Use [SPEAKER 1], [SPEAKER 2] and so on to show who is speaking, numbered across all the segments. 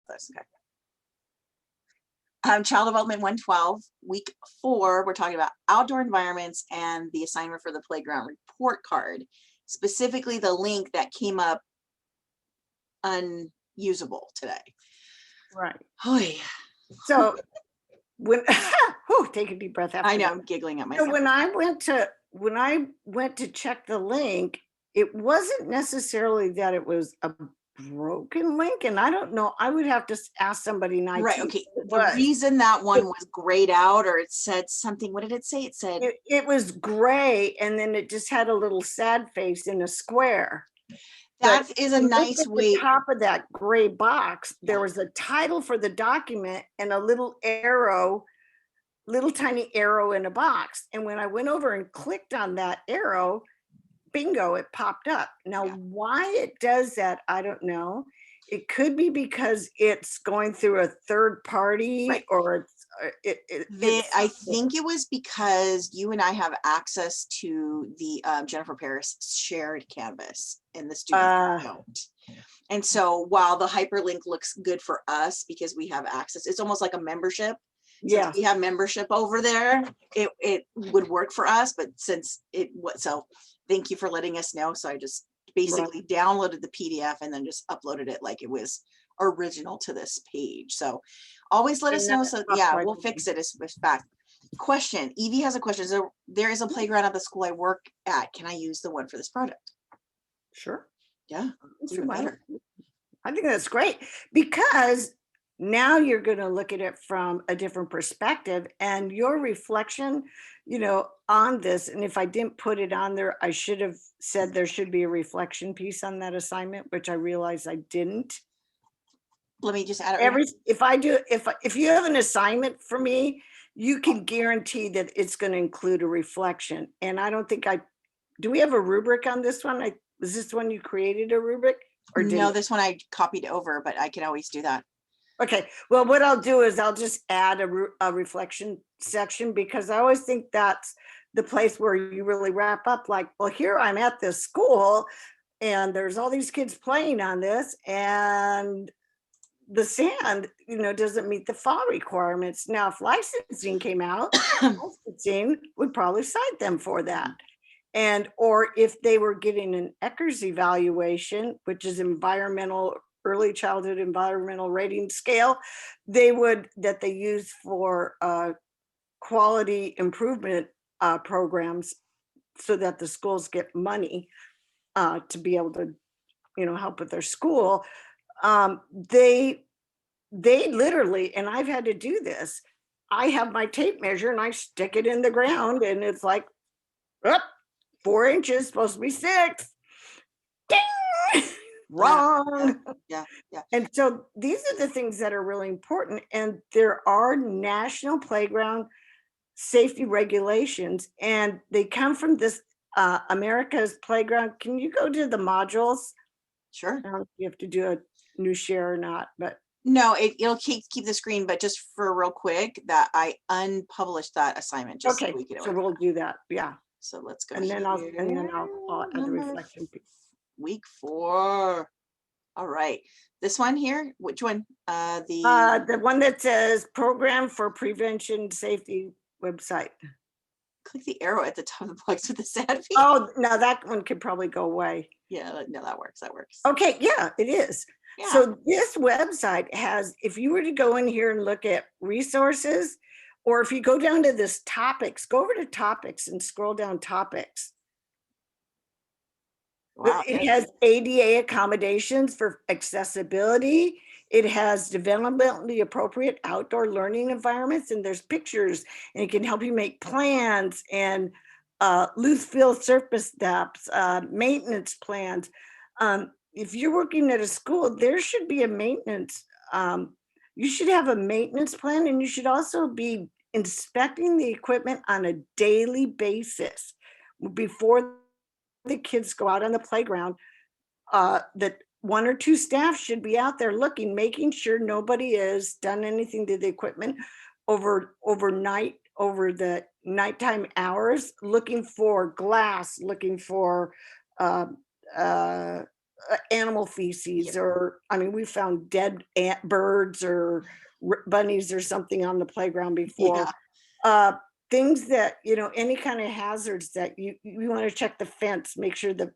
[SPEAKER 1] this. Okay. Child Development 112, week 4, we're talking about outdoor environments and the assignment for the playground report card, specifically the link that came up unusable today.
[SPEAKER 2] Right.
[SPEAKER 1] Oh, yeah.
[SPEAKER 2] So when take a deep breath after
[SPEAKER 1] I know,
[SPEAKER 2] that.
[SPEAKER 1] I'm giggling at myself.
[SPEAKER 2] So when I went to check the link, it wasn't necessarily that it was a broken link, and I don't know. I would have to ask somebody in IT.
[SPEAKER 1] Right. Okay. The reason that one was grayed out, or it said something. What did it say? It said
[SPEAKER 2] it was gray, and then it just had a little sad face in a square.
[SPEAKER 1] that is a nice way.
[SPEAKER 2] At the top of that gray box, there was a title for the document and a little arrow, little tiny arrow in a box. And when I went over and clicked on that arrow, bingo, it popped up. Now, why it does that, I don't know. It could be because it's going through a third party,
[SPEAKER 1] Right.
[SPEAKER 2] or
[SPEAKER 1] I think it was because you and I have access to the Jennifer Paris shared canvas and the students don't. And so while the hyperlink looks good for us because we have access, it's almost like a membership. Since we have membership over there, it would work for us. But since so thank you for letting us know. So I just basically downloaded the PDF and then just uploaded it like it was original to this page. So always let us know. So yeah, we'll fix it as back. Question, Evie has a question. So there is a playground at the school I work at. Can I use the one for this project?
[SPEAKER 2] Sure.
[SPEAKER 1] Yeah, even better.
[SPEAKER 2] I think that's great, because now you're going to look at it from a different perspective, and your reflection, on this. And if I didn't put it on there, I should have said there should be a reflection piece on that assignment, which I realized I didn't.
[SPEAKER 1] Let me just add it.
[SPEAKER 2] If you have an assignment for me, you can guarantee that it's going to include a reflection. And I don't think do we have a rubric on this one? Was this one you created a rubric? Or
[SPEAKER 1] no, this one I copied over, but I can always do that.
[SPEAKER 2] Okay, well, what I'll do is I'll just add a reflection section, because I always think that's the place where you really wrap up, like, well, here I'm at this school and there's all these kids playing on this, and the sand, doesn't meet the fall requirements. Now, if licensing came out, licensing would probably cite them for that. Or if they were getting an ECHRS evaluation, which is early childhood environmental rating scale, that they use for quality improvement programs, so that the schools get money to be able to, help with their school. They literally, and I've had to do this, I have my tape measure and I stick it in the ground, and it's like, 4 inches, supposed to be 6. Ding! Wrong.
[SPEAKER 1] Yeah.
[SPEAKER 2] And so these are the things that are really important. And there are national playground safety regulations, and they come from this America's Playground. Can you go to the modules?
[SPEAKER 1] Sure.
[SPEAKER 2] I don't know if you have to do a new share or not, but
[SPEAKER 1] no, it'll keep the screen. But just for real quick, that I unpublished that assignment. Just
[SPEAKER 2] okay, so we'll do that. Yeah.
[SPEAKER 1] So let's go.
[SPEAKER 2] And then I'll add the reflection piece.
[SPEAKER 1] Week 4. All right, this one here. Which one?
[SPEAKER 2] The one that says Program for Prevention Safety website.
[SPEAKER 1] Click the arrow at the top of the box with the sad face.
[SPEAKER 2] Oh, no, that one could probably go away.
[SPEAKER 1] Yeah, no, that works.
[SPEAKER 2] Okay, yeah, it is. Yeah. So this website has, if you were to go in here and look at resources, or if you go down to this topics, go over to topics and scroll down topics. Wow. It has ADA accommodations for accessibility. It has developmentally appropriate outdoor learning environments, and there's pictures, and it can help you make plans, and loose fill surface steps, maintenance plans. If you're working at a school, there should be a maintenance. You should have a maintenance plan, and you should also be inspecting the equipment on a daily basis before the kids go out on the playground. That 1 or 2 staff should be out there looking, making sure nobody has done anything to the equipment overnight, over the nighttime hours, looking for glass, looking for animal feces, or, I mean, we found dead birds or bunnies or something on the playground before.
[SPEAKER 1] Yeah.
[SPEAKER 2] Uh, Things that, any kind of hazards that you want to check the fence, make sure that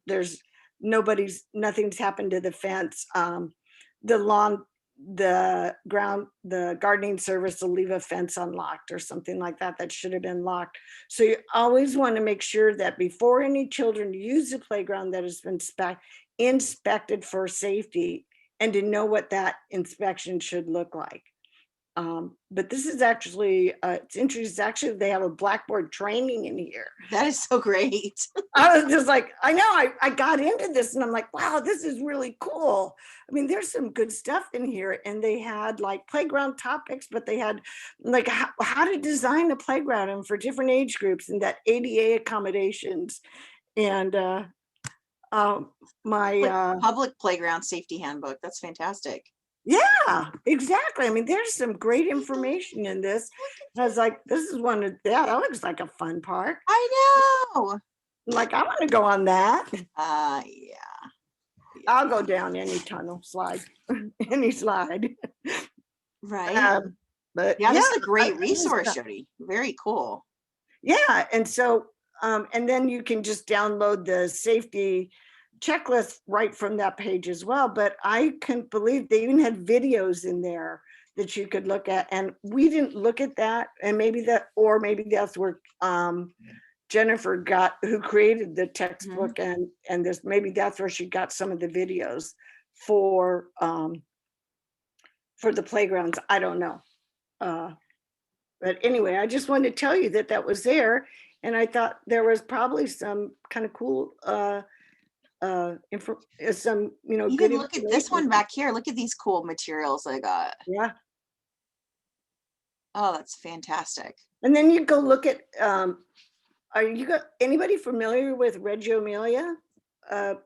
[SPEAKER 2] nothing's happened to the fence. The lawn, the gardening service will leave a fence unlocked or something like that that should have been locked. So you always want to make sure that before any children use the playground, that has been inspected for safety, and to know what that inspection should look like. But this is actually, it's interesting. Actually, they have a Blackboard training in here.
[SPEAKER 1] That is so great.
[SPEAKER 2] I was just like, I know, I got into this and I'm like, wow, this is really cool. I mean, there's some good stuff in here. And they had like playground topics, but they had like how to design a playground and for different age groups, and that ADA accommodations. And
[SPEAKER 1] Public playground safety handbook. That's fantastic.
[SPEAKER 2] yeah, exactly. I mean, there's some great information in this. I was like, this is one of that looks like a fun park.
[SPEAKER 1] I know.
[SPEAKER 2] Like, I want to go on that.
[SPEAKER 1] Yeah.
[SPEAKER 2] I'll go down any tunnel, slide, any slide.
[SPEAKER 1] Right.
[SPEAKER 2] But
[SPEAKER 1] Yeah,
[SPEAKER 2] yeah,
[SPEAKER 1] this is a great resource, Jody. Very cool.
[SPEAKER 2] yeah. And so, and then you can just download the safety checklist right from that page as well. But I couldn't believe they even had videos in there that you could look at. And we didn't look at that. And maybe that's where Jennifer who created the textbook, and this, maybe that's where she got some of the videos for the playgrounds. I don't know. But anyway, I just wanted to tell you that was there. And I thought there was probably some kind of cool some,
[SPEAKER 1] Even
[SPEAKER 2] good
[SPEAKER 1] look at this one back here. Look at these cool materials I got.
[SPEAKER 2] Yeah.
[SPEAKER 1] Oh, that's fantastic.
[SPEAKER 2] And then you go look at, anybody familiar with Reggio Emilia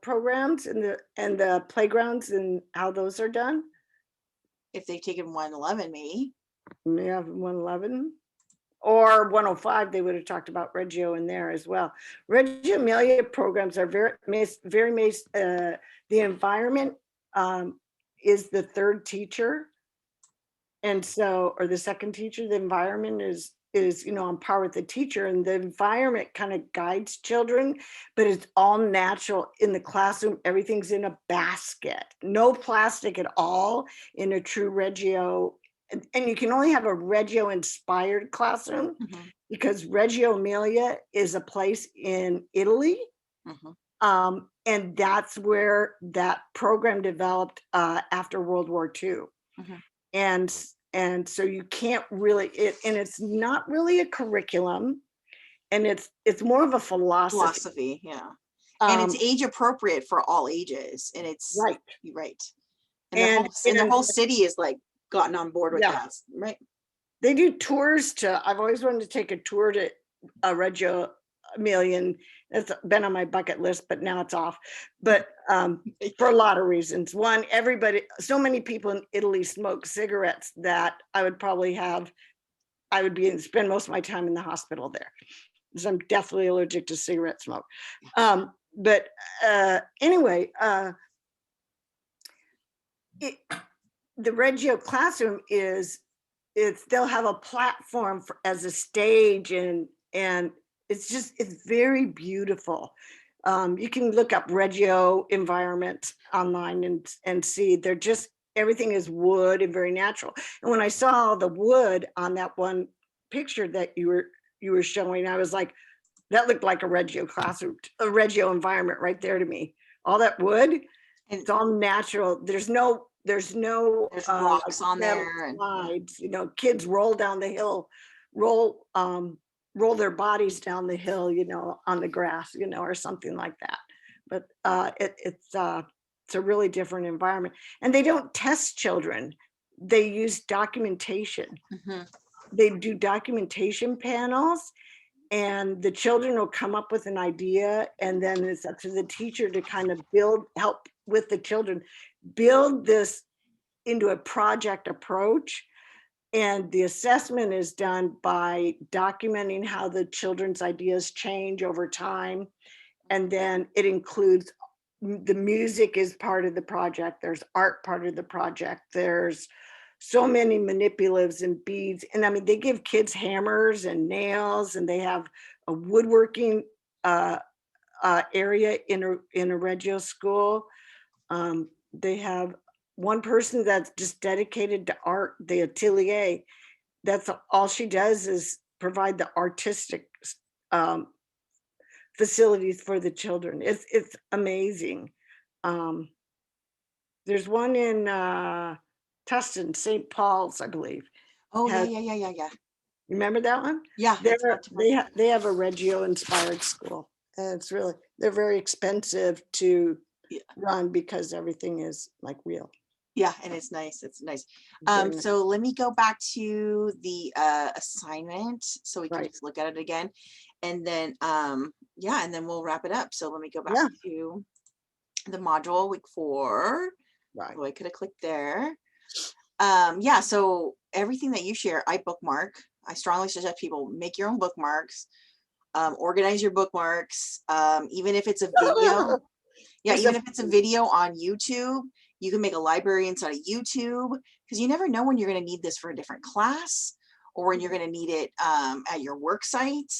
[SPEAKER 2] programs and the playgrounds and how those are done?
[SPEAKER 1] If they've taken 111, maybe.
[SPEAKER 2] Yeah, 111 or 105, they would have talked about Reggio in there as well. Reggio Emilia programs are very the environment is the third teacher. And so, or the second teacher, the environment is on par with the teacher, and the environment kind of guides children, but it's all natural in the classroom. Everything's in a basket, no plastic at all in a true Reggio. And you can only have a Reggio inspired classroom because Reggio Emilia is a place in Italy. And that's where that program developed after World War II. And so you can't really, and it's not really a curriculum, and it's more of a philosophy.
[SPEAKER 1] Yeah. And it's age appropriate for all ages, and it's right. And the whole city is like gotten on board with that, right?
[SPEAKER 2] They do tours I've always wanted to take a tour to Reggio Emilia. It's been on my bucket list, but now it's off. But for a lot of reasons. One, so many people in Italy smoke cigarettes that I would spend most of my time in the hospital there, because I'm definitely allergic to cigarette smoke. But anyway, the Reggio classroom they'll have a platform as a stage, and it's very beautiful. You can look up Reggio environment online and see everything is wood and very natural. And when I saw the wood on that one picture that you were showing, I was like, that looked like a Reggio classroom, a Reggio environment right there to me. All that wood, and it's all natural. There's
[SPEAKER 1] rocks on there,
[SPEAKER 2] slides. Kids roll down the hill, roll their bodies down the hill, on the grass, or something like that. But it's a really different environment. And they don't test children. They use documentation. They do documentation panels, and the children will come up with an idea, and then it's up to the teacher to kind of help with the children build this into a project approach. And the assessment is done by documenting how the children's ideas change over time. And then it includes the music is part of the project. There's art part of the project. There's so many manipulatives and beads. And I mean, they give kids hammers and nails, and they have a woodworking area in a Reggio school. They have one person that's just dedicated to art, the atelier. That's all she does is provide the artistic um, facilities for the children. It's amazing. Um, there's one in Tustin, St. Paul's, I believe.
[SPEAKER 1] Oh, yeah,
[SPEAKER 2] Has,
[SPEAKER 1] yeah, yeah, yeah, yeah.
[SPEAKER 2] remember that one?
[SPEAKER 1] Yeah, it's not too much.
[SPEAKER 2] They have a Reggio inspired school. And it's really, they're very expensive to
[SPEAKER 1] Yeah.
[SPEAKER 2] run because everything is like real.
[SPEAKER 1] Yeah, and it's nice. It's nice.
[SPEAKER 2] Very nice.
[SPEAKER 1] So let me go back to the assignment so we can
[SPEAKER 2] Right.
[SPEAKER 1] just look at it again. And then yeah, and then we'll wrap it up. So let me go back
[SPEAKER 2] Yeah.
[SPEAKER 1] to the module week 4.
[SPEAKER 2] Right.
[SPEAKER 1] Oh, I could have clicked there. Yeah, so everything that you share, I bookmark. I strongly suggest people make your own bookmarks, organize your bookmarks, even if it's a video. Yeah,
[SPEAKER 2] There's
[SPEAKER 1] even
[SPEAKER 2] a-
[SPEAKER 1] if it's a video on YouTube, you can make a library inside of YouTube, because you never know when you're going to need this for a different class or when you're going to need it at your work site.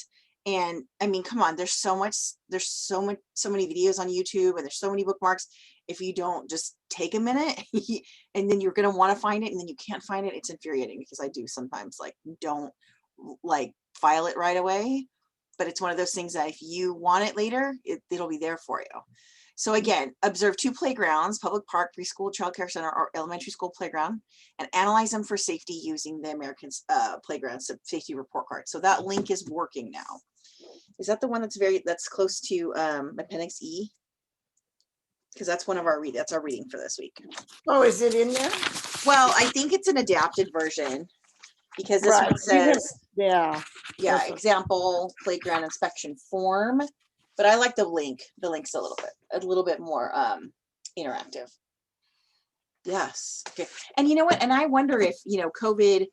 [SPEAKER 1] And I mean, come on, there's so many videos on YouTube, and there's so many bookmarks. If you don't just take a minute and then you're going to want to find it and then you can't find it, it's infuriating, because I do sometimes like don't like file it right away. But it's one of those things that if you want it later, it'll be there for you. So again, observe 2 playgrounds, public park, preschool, child care center, or elementary school playground, and analyze them for safety using the American Playground Safety Report Card. So that link is working now. Is that the one that's close to Appendix E? Because that's one of our that's our reading for this week.
[SPEAKER 2] Oh, is it in there?
[SPEAKER 1] Well, I think it's an adapted version, because this
[SPEAKER 2] Right.
[SPEAKER 1] one says,
[SPEAKER 2] Yeah.
[SPEAKER 1] yeah,
[SPEAKER 2] That's-
[SPEAKER 1] example playground inspection form. But I like the link. The link's a little bit more interactive. Yes. Okay. And you know what? And I wonder if, COVID,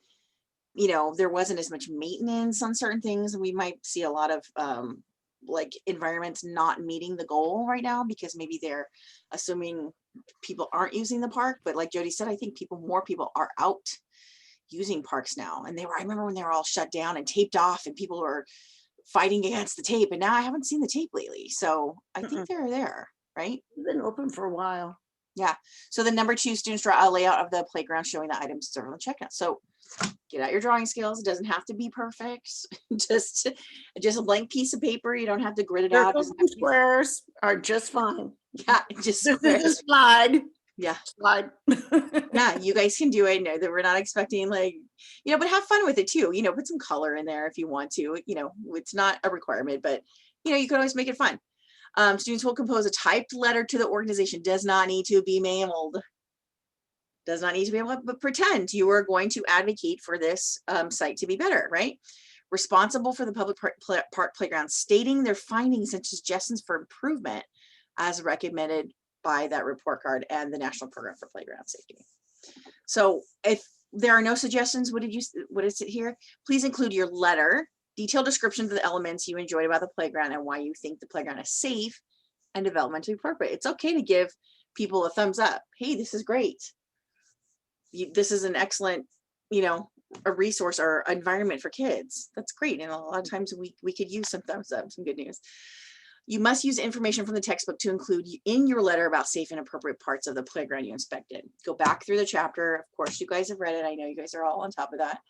[SPEAKER 1] there wasn't as much maintenance on certain things. We might see a lot of like environments not meeting the goal right now, because maybe they're assuming people aren't using the park. But like Jody said, I think more people are out using parks now. And I remember when they were all shut down and taped off and people were fighting against the tape, and now I haven't seen the tape lately. So I think they're there, right?
[SPEAKER 2] It's been open for a while.
[SPEAKER 1] Yeah. So the number 2, students draw a layout of the playground showing the items served on the checkout. So get out your drawing skills. It doesn't have to be perfect. just a blank piece of paper. You don't have to grid it out.
[SPEAKER 2] Circles and squares are just fine.
[SPEAKER 1] Yeah, just
[SPEAKER 2] This is a slide.
[SPEAKER 1] Yeah.
[SPEAKER 2] Slide.
[SPEAKER 1] Yeah, you guys can do it. No, that we're not expecting but have fun with it too. Put some color in there if you want to. It's not a requirement, but you can always make it fun. Students will compose a typed letter to the organization. Does not need to be mailed. Does not need to be able to, but pretend you are going to advocate for this site to be better, right? Responsible for the public park playground, stating their findings and suggestions for improvement as recommended by that report card and the National Program for Playground Safety. So if there are no suggestions, what is it here? Please include your letter, detailed descriptions of the elements you enjoyed about the playground and why you think the playground is safe and developmentally appropriate. It's okay to give people a thumbs up. Hey, this is great. This is an excellent, a resource or environment for kids. That's great. And a lot of times we could use some thumbs up, some good news. You must use information from the textbook to include in your letter about safe and appropriate parts of the playground you inspected. Go back through the chapter. Of course, you guys have read it. I know you guys are all on top of that.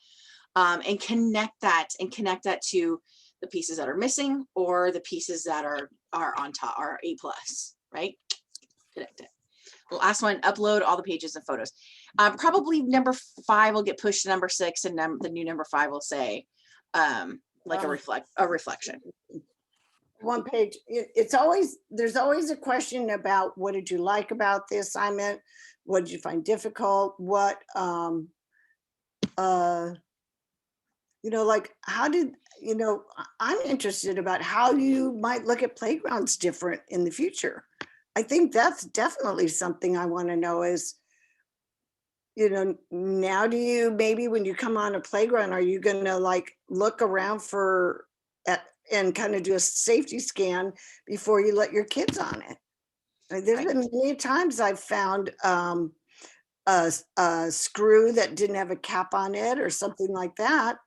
[SPEAKER 1] And connect that to the pieces that are missing or the pieces that are on top, are A+, right? Connect it. The last one, upload all the pages and photos. Probably number 5 will get pushed to number 6, and the new number 5 will say like a reflection.
[SPEAKER 2] One page. There's always a question about what did you like about the assignment? What did you find difficult? What like how did I'm interested about how you might look at playgrounds different in the future. I think that's definitely something I want to know is, now do you, maybe when you come on a playground, are you going to like look around and kind of do a safety scan before you let your kids on it? There's
[SPEAKER 1] Right.
[SPEAKER 2] been many times I've found a screw that didn't have a cap on it or something like that.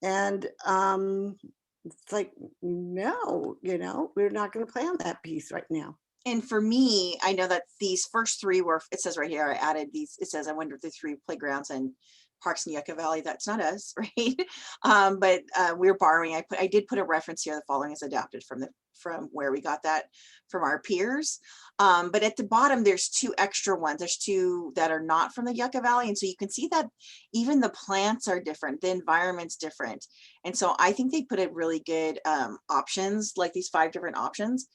[SPEAKER 2] And it's like, no, we're not going to play on that piece right now.
[SPEAKER 1] And for me, I know that these first three were, it says right here, I added these, it says I went through 3 playgrounds and parks in Yucca Valley. That's not us, right? But we're borrowing. I did put a reference here. The following is adapted from where we got that from our peers. But at the bottom, there's 2 extra ones. There's 2 that are not from the Yucca Valley. And so you can see that even the plants are different, the environment's different. And so I think they put a really good options, like these 5 different options.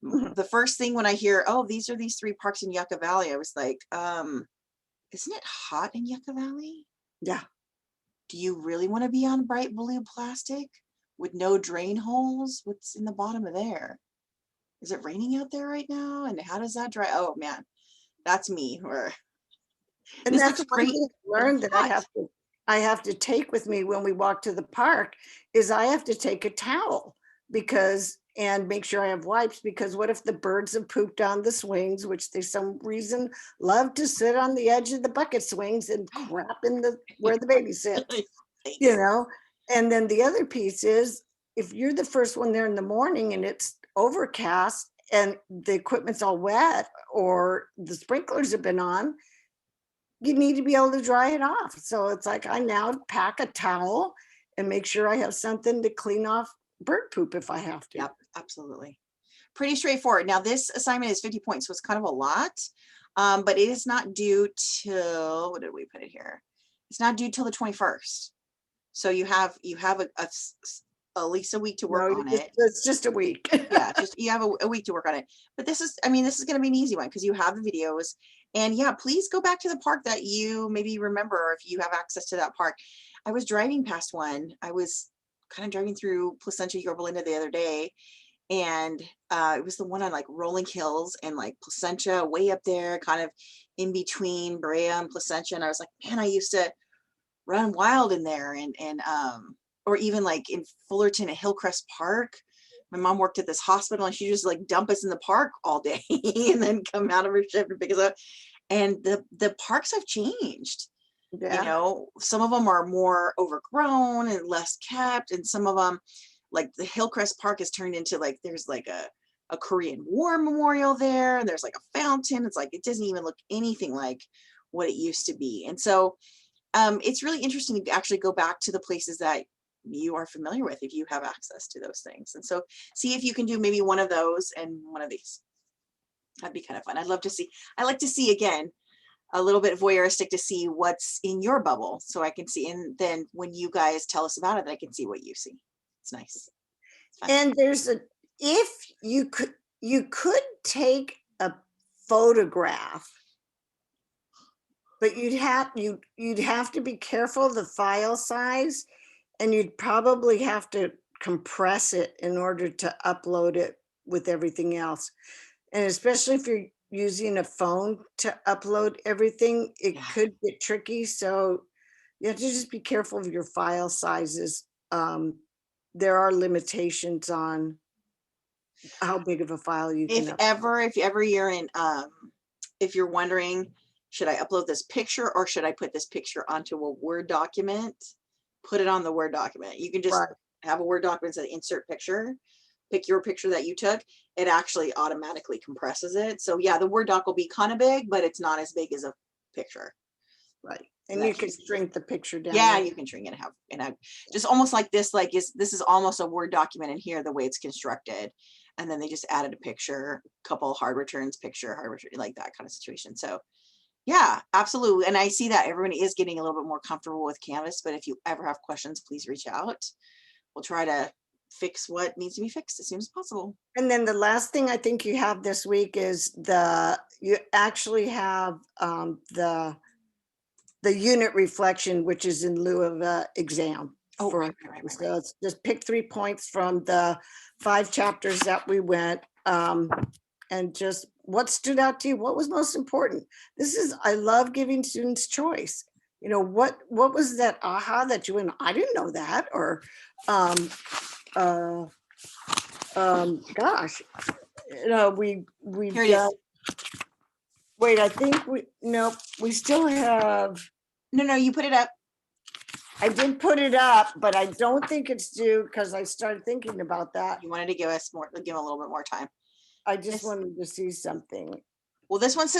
[SPEAKER 1] The first thing when I hear, oh, these are these 3 parks in Yucca Valley, I was like, isn't it hot in Yucca Valley?
[SPEAKER 2] Yeah.
[SPEAKER 1] Do you really want to be on bright blue plastic with no drain holes? What's in the bottom of there? Is it raining out there right now? And how does that dry? Oh man, that's me.
[SPEAKER 2] And
[SPEAKER 1] This
[SPEAKER 2] that's
[SPEAKER 1] looks
[SPEAKER 2] one
[SPEAKER 1] great.
[SPEAKER 2] thing I
[SPEAKER 1] But
[SPEAKER 2] learned
[SPEAKER 1] it's
[SPEAKER 2] that
[SPEAKER 1] hot.
[SPEAKER 2] I have to take with me when we walk to the park is I have to take a towel and make sure I have wipes, because what if the birds have pooped on the swings, which they some reason love to sit on the edge of the bucket swings and crap in where the baby sits,
[SPEAKER 1] Thanks.
[SPEAKER 2] And then the other piece is, if you're the first one there in the morning and it's overcast and the equipment's all wet or the sprinklers have been on, you need to be able to dry it off. So it's like I now pack a towel and make sure I have something to clean off bird poop if I have to.
[SPEAKER 1] Yep, absolutely. Pretty straightforward. Now this assignment is 50 points, so it's kind of a lot, but it is not due till, what did we put it here? It's not due till the 21st. So you have at least a week to work
[SPEAKER 2] No,
[SPEAKER 1] on it.
[SPEAKER 2] it's just a week.
[SPEAKER 1] Yeah, just you have a week to work on it. But this is going to be an easy one because you have the videos. And yeah, please go back to the park that you maybe remember, or if you have access to that park. I was driving past one. I was kind of driving through Placentia, Yorba Linda the other day, and it was the one on like rolling hills and like Placentia way up there, kind of in between Brea and Placentia. And I was like, man, I used to run wild in there, and or even like in Fullerton at Hillcrest Park. My mom worked at this hospital and she just like dump us in the park all day and then come out of her shift and pick us up. And the parks have changed.
[SPEAKER 2] Yeah.
[SPEAKER 1] Some of them are more overgrown and less kept, and some of them, like the Hillcrest Park, has turned into like there's like a Korean War memorial there, and there's like a fountain. It's like it doesn't even look anything like what it used to be. And so it's really interesting to actually go back to the places that you are familiar with if you have access to those things. And so see if you can do maybe one of those and one of these. That'd be kind of fun. I like to see again, a little bit voyeuristic, to see what's in your bubble so I can see. And then when you guys tell us about it, I can see what you see. It's nice. It's fun.
[SPEAKER 2] And if you could take a photograph, but you'd have to be careful of the file size, and you'd probably have to compress it in order to upload it with everything else. And especially if you're using a phone to upload everything, it
[SPEAKER 1] Yeah.
[SPEAKER 2] could get tricky. So you have to just be careful of your file sizes. There are limitations on how big of a file you can
[SPEAKER 1] If ever you're in, if you're wondering, should I upload this picture or should I put this picture onto a Word document? Put it on the Word document. You can just
[SPEAKER 2] Right.
[SPEAKER 1] have a Word document that insert picture, pick your picture that you took. It actually automatically compresses it. So yeah, the Word doc will be kind of big, but it's not as big as a picture.
[SPEAKER 2] Right. And you can shrink the picture down.
[SPEAKER 1] Yeah, you can shrink it and have just almost like this, this is almost a Word document in here, the way it's constructed. And then they just added a picture, couple hard returns, like that kind of situation. So yeah, absolutely. And I see that everybody is getting a little bit more comfortable with Canvas, but if you ever have questions, please reach out. We'll try to fix what needs to be fixed as soon as possible.
[SPEAKER 2] And then the last thing I think you have this week is you actually have the unit reflection, which is in lieu of an exam.
[SPEAKER 1] Oh, right.
[SPEAKER 2] So it's just pick 3 points from the 5 chapters that we went, and just what stood out to you, what was most important. I love giving students choice. What was that aha that you went, I didn't know that, or gosh, we've
[SPEAKER 1] Here it is.
[SPEAKER 2] Wait, I think nope, we still have,
[SPEAKER 1] No, you put it up.
[SPEAKER 2] I did put it up, but I don't think it's due because I started thinking about that.
[SPEAKER 1] You wanted to give us more, give a little bit more time.
[SPEAKER 2] I just
[SPEAKER 1] Yes.
[SPEAKER 2] wanted to see something.
[SPEAKER 1] Well, this one says